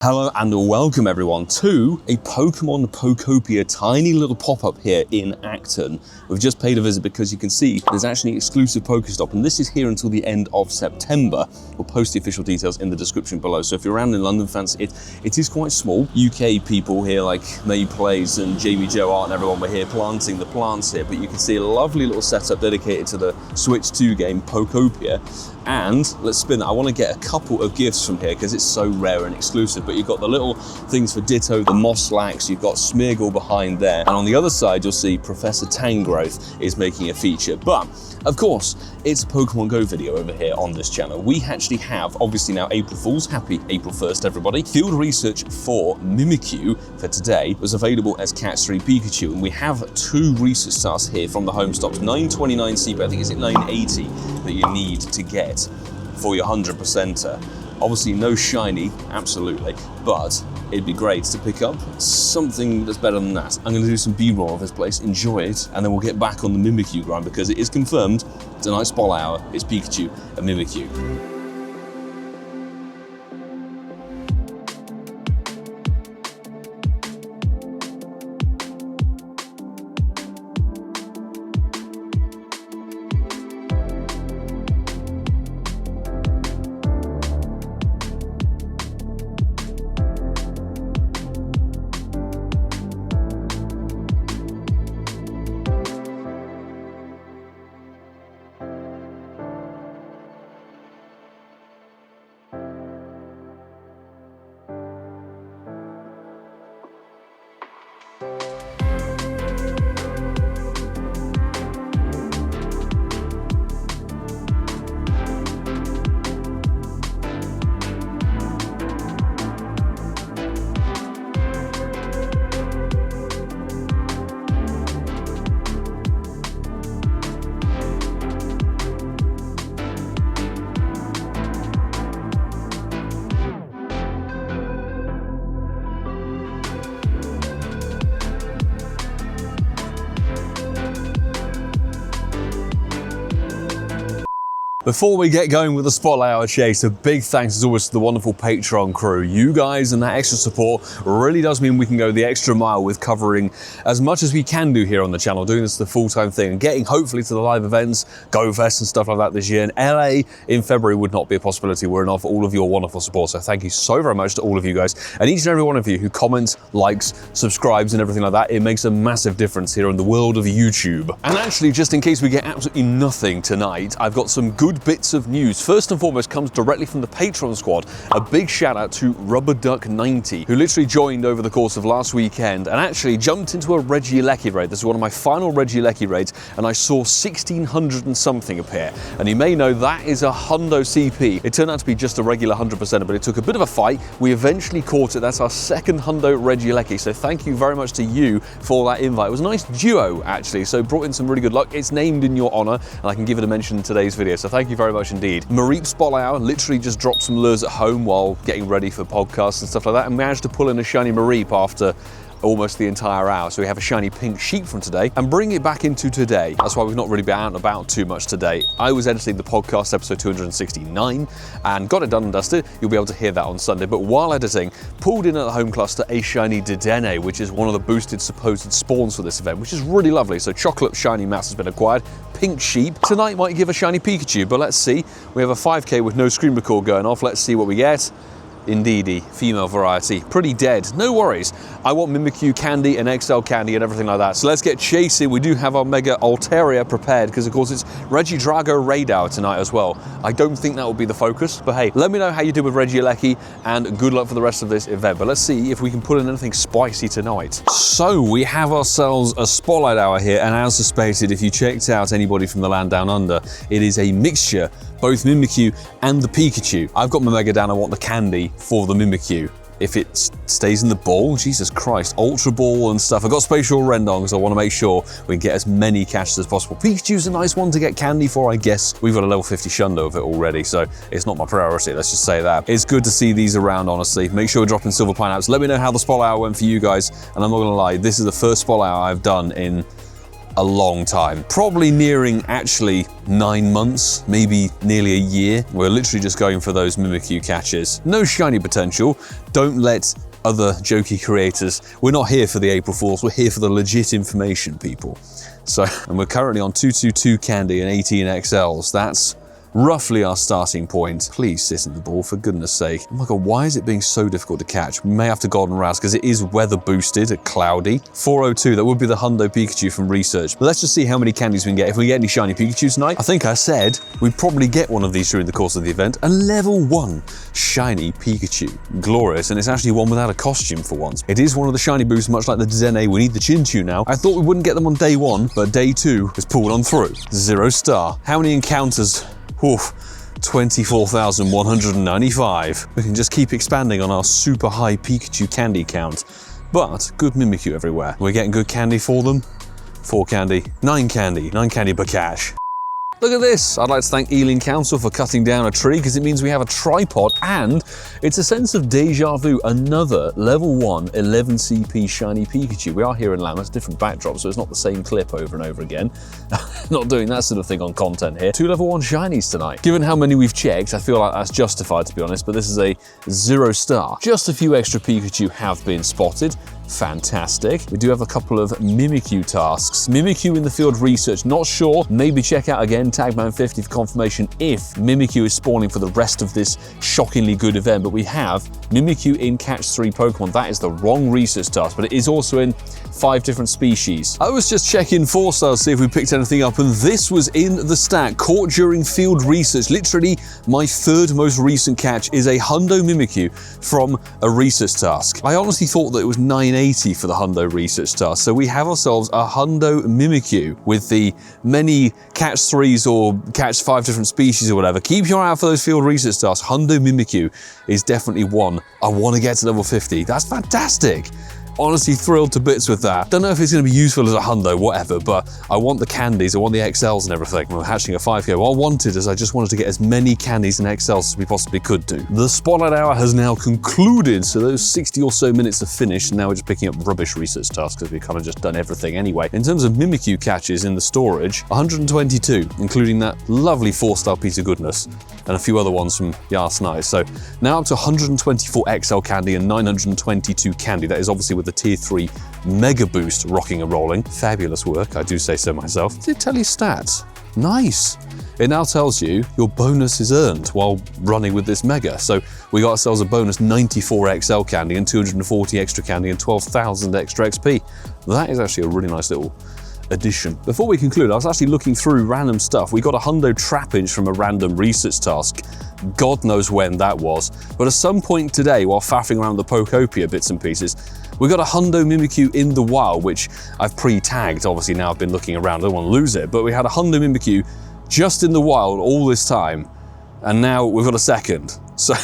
Hello and welcome everyone to a Pokemon Pokopia tiny little pop-up here in Acton. We've just paid a visit because you can see there's actually an exclusive Pokestop and this is here until the end of September. We'll post the official details in the description below. So if you're around in London, fancy it is quite small. UK people here like May Plays and Jamie Joe Art and everyone were here planting the plants here, but you can see a lovely little setup dedicated to the Switch 2 game Pokopia. And let's spin that. I want to get a couple of gifts from here because it's so rare and exclusive. But you've got the little things for Ditto, the Mosslax, you've got Smeargle behind there. And on the other side, you'll see Professor Tangrowth is making a feature. But of course, it's a Pokemon Go video over here on this channel. We actually have, obviously now April Fools, happy April 1st everybody. Field research for Mimikyu for today was available as Catch 3 Pikachu. And we have two research tasks here from the home stops. 929 CP, I think it's at 980 that you need to get for your 100%er. Obviously no shiny, absolutely, but it'd be great to pick up something that's better than that. I'm going to do some B-roll of this place, enjoy it, and then we'll get back on the Mimikyu grind because it is confirmed tonight's Spotlight Hour is Pikachu and Mimikyu. Before we get going with the Spotlight Hour chase, a big thanks as always to the wonderful Patreon crew. You guys and that extra support really does mean we can go the extra mile with covering as much as we can do here on the channel, doing this as a full-time thing and getting hopefully to the live events, Go Fest and stuff like that this year. And LA in February would not be a possibility were it not for all of your wonderful support. So thank you so very much to all of you guys and each and every one of you who comments, likes, subscribes and everything like that. It makes a massive difference here in the world of YouTube. And actually, just in case we get absolutely nothing tonight, I've got some good bits of news. First and foremost comes directly from the Patreon squad. A big shout out to RubberDuck90, who literally joined over the course of last weekend and actually jumped into a Regieleki raid. This is one of my final Regieleki raids and I saw 1600 and something appear. And you may know that is a Hundo CP. It turned out to be just a regular 100%, but it took a bit of a fight. We eventually caught it. That's our second Hundo Regieleki. So thank you very much to you for that invite. It was a nice duo actually, so brought in some really good luck. It's named in your honor and I can give it a mention in today's video. So thank you very much indeed. Mareep Spotlight Hour literally just dropped some lures at home while getting ready for podcasts and stuff like that and managed to pull in a shiny Mareep after almost the entire hour. So we have a shiny pink sheep from today and bring it back into today. That's why we've not really been out and about too much today. I was editing the podcast episode 269 and got it done and dusted. You'll be able to hear that on Sunday. But while editing, pulled in at the home cluster a shiny Dedenne, which is one of the boosted supposed spawns for this event, which is really lovely. So chocolate shiny mass has been acquired. Pink sheep. Tonight might give a shiny Pikachu, but let's see. We have a 5K with no screen record going off. Let's see what we get. Indeedy, female variety, pretty dead, no worries. I want Mimikyu candy and XL candy and everything like that. So let's get chasing. We do have our Mega Altaria prepared because of course it's Regidrago raid hour tonight as well. I don't think that will be the focus, but hey, let me know how you do with Regieleki and good luck for the rest of this event. But let's see if we can put in anything spicy tonight. So we have ourselves a Spotlight Hour here and as suspected, if you checked out anybody from the land down under, it is a mixture, both Mimikyu and the Pikachu. I've got my Mega down, I want the candy for the Mimikyu. If it stays in the ball, Jesus Christ, Ultra Ball and stuff. I've got Spatial Rendon because I want to make sure we get as many catches as possible. Pikachu's a nice one to get candy for, I guess. We've got a level 50 Shundo of it already, so it's not my priority, let's just say that. It's good to see these around, honestly. Make sure we're dropping Silver Pineapples. Let me know how the Spotlight Hour went for you guys, and I'm not going to lie, this is the first Spotlight Hour I've done in a long time. Probably nearing actually 9 months, maybe nearly a year. We're literally just going for those Mimikyu catches. No shiny potential. Don't let other jokey creators. We're not here for the April Fools. We're here for the legit information, people. So, and we're currently on 222 candy and 18 XLs. That's roughly our starting point. Please sit in the ball, for goodness sake. Oh my god, why is it being so difficult to catch? We may have to golden razz because it is weather boosted, cloudy. 402, that would be the Hundo Pikachu from research. But let's just see how many candies we can get. If we get any shiny Pikachu tonight, I think I said we'd probably get one of these during the course of the event. A level 1 shiny Pikachu. Glorious, and it's actually one without a costume for once. It is one of the shiny boosts, much like the Dedenne. We need the Chinchu now. I thought we wouldn't get them on day 1, but day 2 was pulled on through. 0 star. How many encounters? Oof, 24,195. We can just keep expanding on our super high Pikachu candy count. But good Mimikyu everywhere. We're getting good candy for them. 4 candy, 9 candy, 9 candy per cash. Look at this! I'd like to thank Ealing Council for cutting down a tree because it means we have a tripod and it's a sense of deja vu. Another level 1 11 CP shiny Pikachu. We are here in Lambeth, different backdrop, so it's not the same clip over and over again. Not doing that sort of thing on content here. 2 level 1 shinies tonight. Given how many we've checked, I feel like that's justified to be honest, but this is a 0 star. Just a few extra Pikachu have been spotted. Fantastic. We do have a couple of Mimikyu tasks. Mimikyu in the field research, not sure. Maybe check out again Tagman50 for confirmation if Mimikyu is spawning for the rest of this shockingly good event. But we have Mimikyu in Catch 3 Pokemon. That is the wrong research task, but it is also in 5 different species. I was just checking 4 stars to see if we picked anything up, and this was in the stack. Caught during field research. Literally, my 3rd most recent catch is a Hundo Mimikyu from a research task. I honestly thought that it was 980 for the Hundo research task. So we have ourselves a Hundo Mimikyu with the many catch 3s or catch 5 different species or whatever. Keep your eye out for those field research tasks. Hundo Mimikyu is definitely one I want to get to level 50. That's fantastic. Honestly thrilled to bits with that. Don't know if it's going to be useful as a Hundo, whatever, but I want the candies, I want the XLs and everything. We're hatching a 5K. What I wanted is I just wanted to get as many candies and XLs as we possibly could do. The Spotlight Hour has now concluded, so those 60 or so minutes are finished, and now we're just picking up rubbish research tasks because we've kind of just done everything anyway. In terms of Mimikyu catches in the storage, 122, including that lovely 4-star piece of goodness, and a few other ones from Yas Nice. So now up to 124 XL candy and 922 candy. That is obviously with the Tier 3 Mega Boost rocking and rolling. Fabulous work, I do say so myself. Does it tell you stats? Nice. It now tells you your bonus is earned while running with this Mega. So we got ourselves a bonus 94 XL candy and 240 extra candy and 12,000 extra XP. That is actually a really nice little addition. Before we conclude, I was actually looking through random stuff. We got a Hundo Trapinch from a random research task. God knows when that was. But at some point today, while faffing around the Pokopia bits and pieces, we got a Hundo Mimikyu in the wild, which I've pre-tagged. Obviously now I've been looking around, I don't want to lose it, but we had a Hundo Mimikyu just in the wild all this time, and now we've got a second. So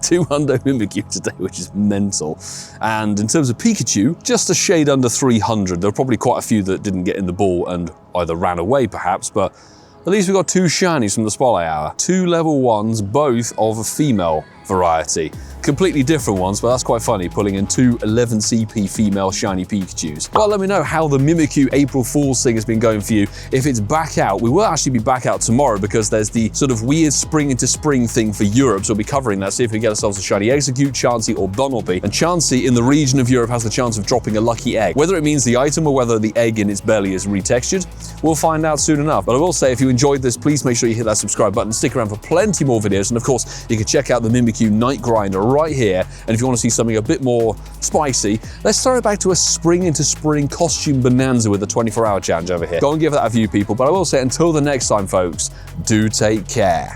2 Hundo Mimikyu today, which is mental. And in terms of Pikachu, just a shade under 300. There are probably quite a few that didn't get in the ball and either ran away perhaps, but at least we got 2 shinies from the Spotlight Hour. 2 level 1s, both of a female variety. Completely different ones, but that's quite funny, pulling in 2 11 CP female shiny Pikachus. Well, let me know how the Mimikyu April Fool's thing has been going for you. If it's back out, we will actually be back out tomorrow because there's the sort of weird spring into spring thing for Europe, so we'll be covering that, see if we get ourselves a shiny Execute, Chansey, or Bunnelby. And Chansey in the region of Europe has the chance of dropping a lucky egg. Whether it means the item or whether the egg in its belly is retextured, we'll find out soon enough. But I will say, if you enjoyed this, please make sure you hit that subscribe button, stick around for plenty more videos, and of course, you can check out the Mimikyu Night Grinder right here. And if you want to see something a bit more spicy, let's throw it back to a spring into spring costume bonanza with the 24-hour challenge over here. Go and give that a view, people. But I will say, until the next time, folks, do take care.